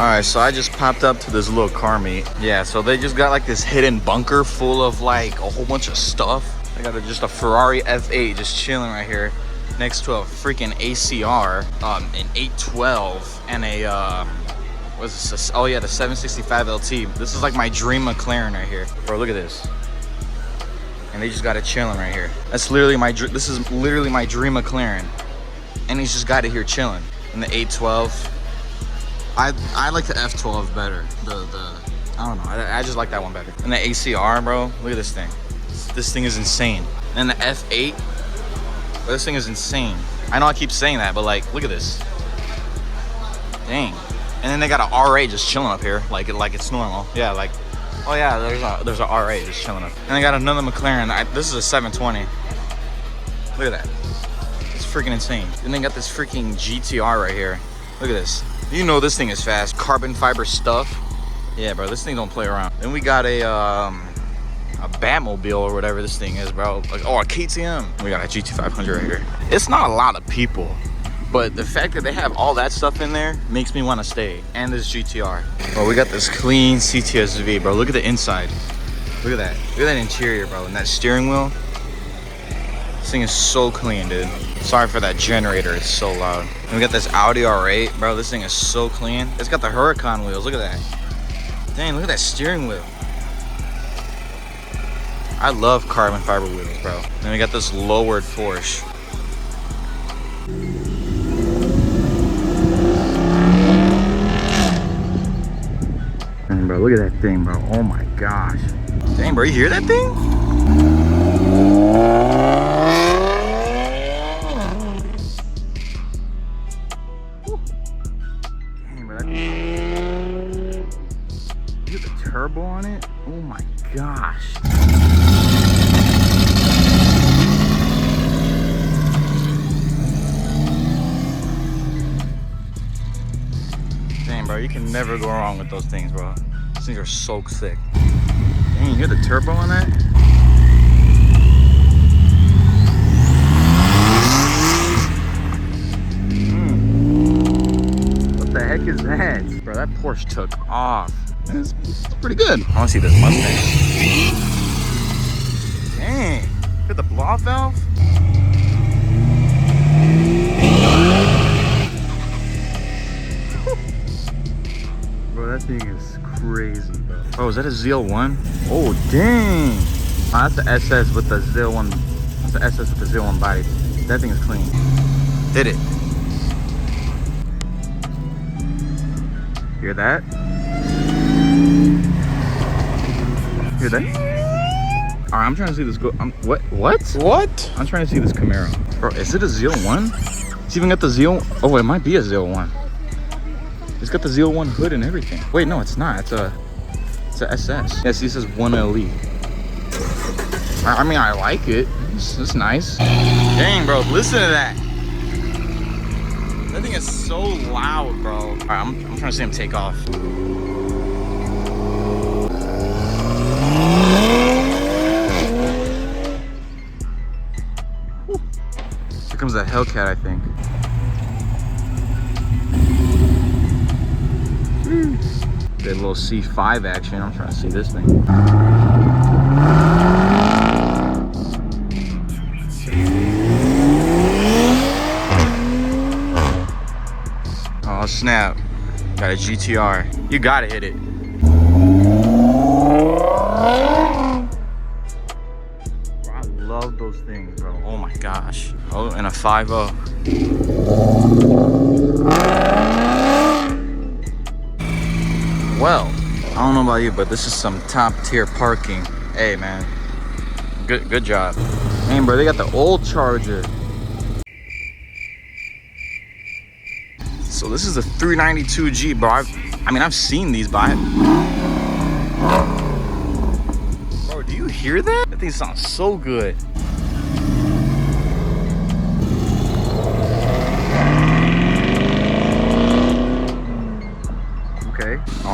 Alright, so I just popped up to this little car meet. Yeah, so they just got like this hidden bunker full of like a whole bunch of stuff. I got just a Ferrari F8 just chilling right here next to a freaking ACR, an 812 and a what's this? Oh yeah, the 765 LT. This is like my dream McLaren right here. Bro, look at this. And they just got it chilling right here. That's literally this is literally my dream McLaren. And he's just got it here chilling. And the 812. I like the F12 better. I don't know. I just like that one better. And the ACR, bro. Look at this thing. This thing is insane. And the F8. Bro, this thing is insane. I know I keep saying that, but like, look at this. Dang. And then they got an R8 just chilling up here, like it's normal. Yeah, like, oh yeah, there's a R8 just chilling up. And they got another McLaren. This is a 720. Look at that. It's freaking insane. And they got this freaking GTR right here. Look at this. You know this thing is fast. Carbon fiber stuff. Yeah, bro, this thing don't play around. Then we got a Batmobile or whatever this thing is, bro. Like, oh, a KTM. We got a GT500 right here. It's not a lot of people, but the fact that they have all that stuff in there makes me want to stay. And this GTR. Bro, we got this clean CTSV, bro. Look at the inside. Look at that. Look at that interior, bro. And that steering wheel. This thing is so clean, dude. Sorry for that generator. It's so loud. And we got this Audi R8, bro. This thing is so clean. It's got the Huracan wheels. Look at that. Dang, look at that steering wheel. I love carbon fiber wheels, bro. Then we got this lowered Porsche. Dang, bro, look at that thing, bro. Oh my gosh. Dang, bro, you hear that thing? Dang, bro, you got the turbo on it? Oh my gosh. Dang, bro, you can never go wrong with those things, bro. These things are so sick. Dang, you hear the turbo on that? What the heck is that? Bro, that Porsche took off. It's pretty good. I want to see this Mustang. Dang, look at the blow-off valve. Bro, that thing is crazy, bro. Oh, is that a ZL1? Oh, dang. Oh, that's the SS with the ZL1. That's the SS with the ZL1 body. That thing is clean. Did it. Hear that? Hear that? All right, I'm trying to see this go. What? What? I'm trying to see this Camaro. Bro, is it a ZL1? It's even got the ZL. Oh, it might be a ZL1. It's got the ZL1 hood and everything. Wait, no, it's not. It's a SS. Yeah, see, it says 1LE. I mean, I like it. It's nice. Dang, bro, listen to that. That thing is so loud, bro. All right, I'm trying to see him take off. Whew. Here comes that Hellcat, I think. That little C5 action. I'm trying to see this thing. Oh snap. Got a GTR. You gotta hit it. Bro, I love those things, bro. Oh my gosh. Oh, and a 5.0. Well, I don't know about you, but this is some top tier parking. Hey man, good job. Man, bro, they got the old Charger. So this is a 392G, bro. I mean, I've seen these, but bro, do you hear that? That thing sounds so good.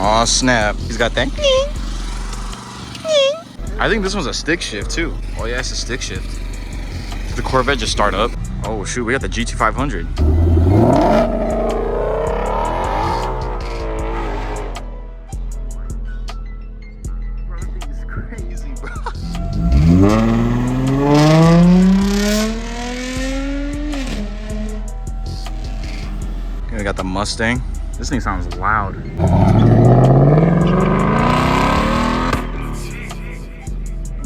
Oh snap, he's got that. I think this one's a stick shift too. Oh yeah, it's a stick shift. Did the Corvette just start up? Oh shoot, we got the GT500. We got the Mustang. This thing sounds loud. You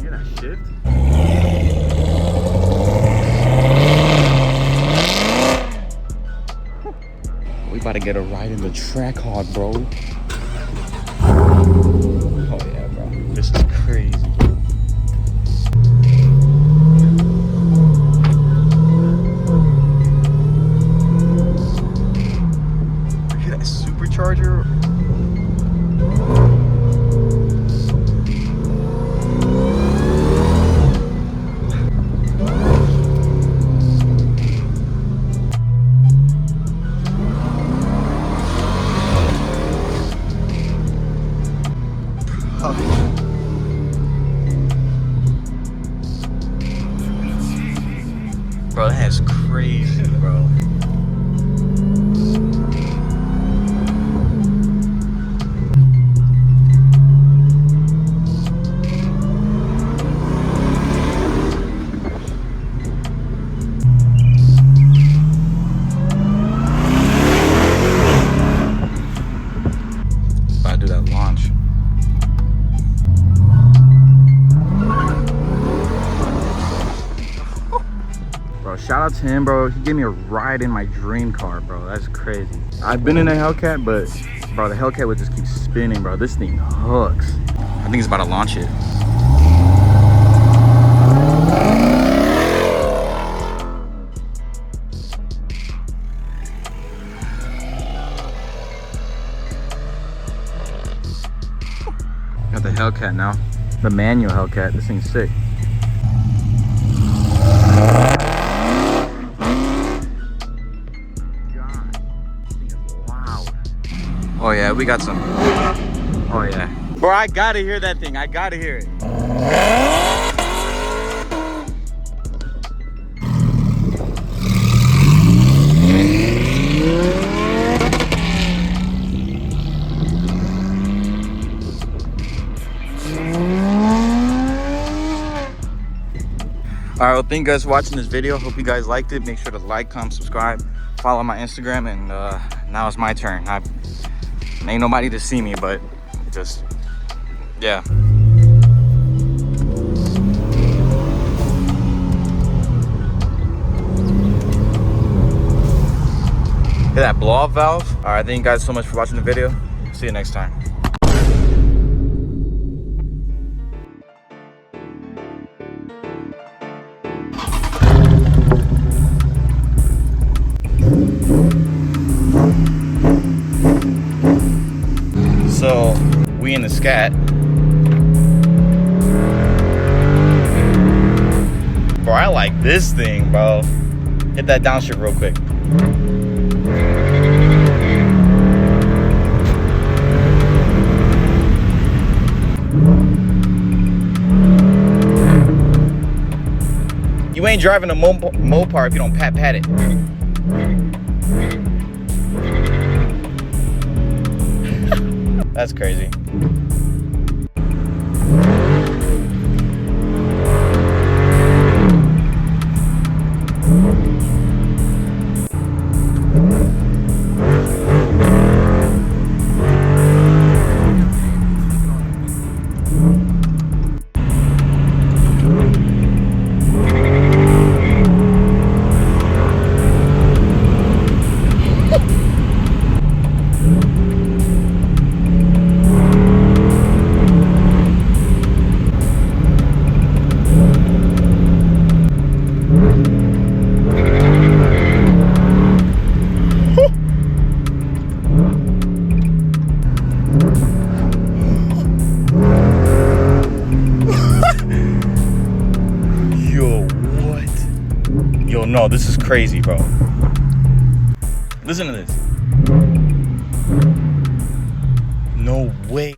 hear that shift? We about to get a ride in the Trackhawk, bro. Oh yeah, bro. This is crazy. Supercharger. Bro, that's crazy, bro. Shout out to him, bro. He gave me a ride in my dream car, bro. That's crazy. I've been in a Hellcat, but bro, the Hellcat would just keep spinning, bro. This thing hooks. I think he's about to launch it. Got the Hellcat now. The manual Hellcat. This thing's sick. Oh yeah, we got some. Oh yeah. Bro, I gotta hear that thing. I gotta hear it. All right, well, thank you guys for watching this video. Hope you guys liked it. Make sure to like, comment, subscribe, follow my Instagram, and now it's my turn. Ain't nobody to see me, but just, yeah. Hear that blow-off valve? All right, thank you guys so much for watching the video. See you next time. So we in the Scat. Bro, I like this thing, bro. Hit that downshift real quick. You ain't driving a Mopar if you don't pat it. That's crazy. Yo, no, this is crazy, bro. Listen to this. No way.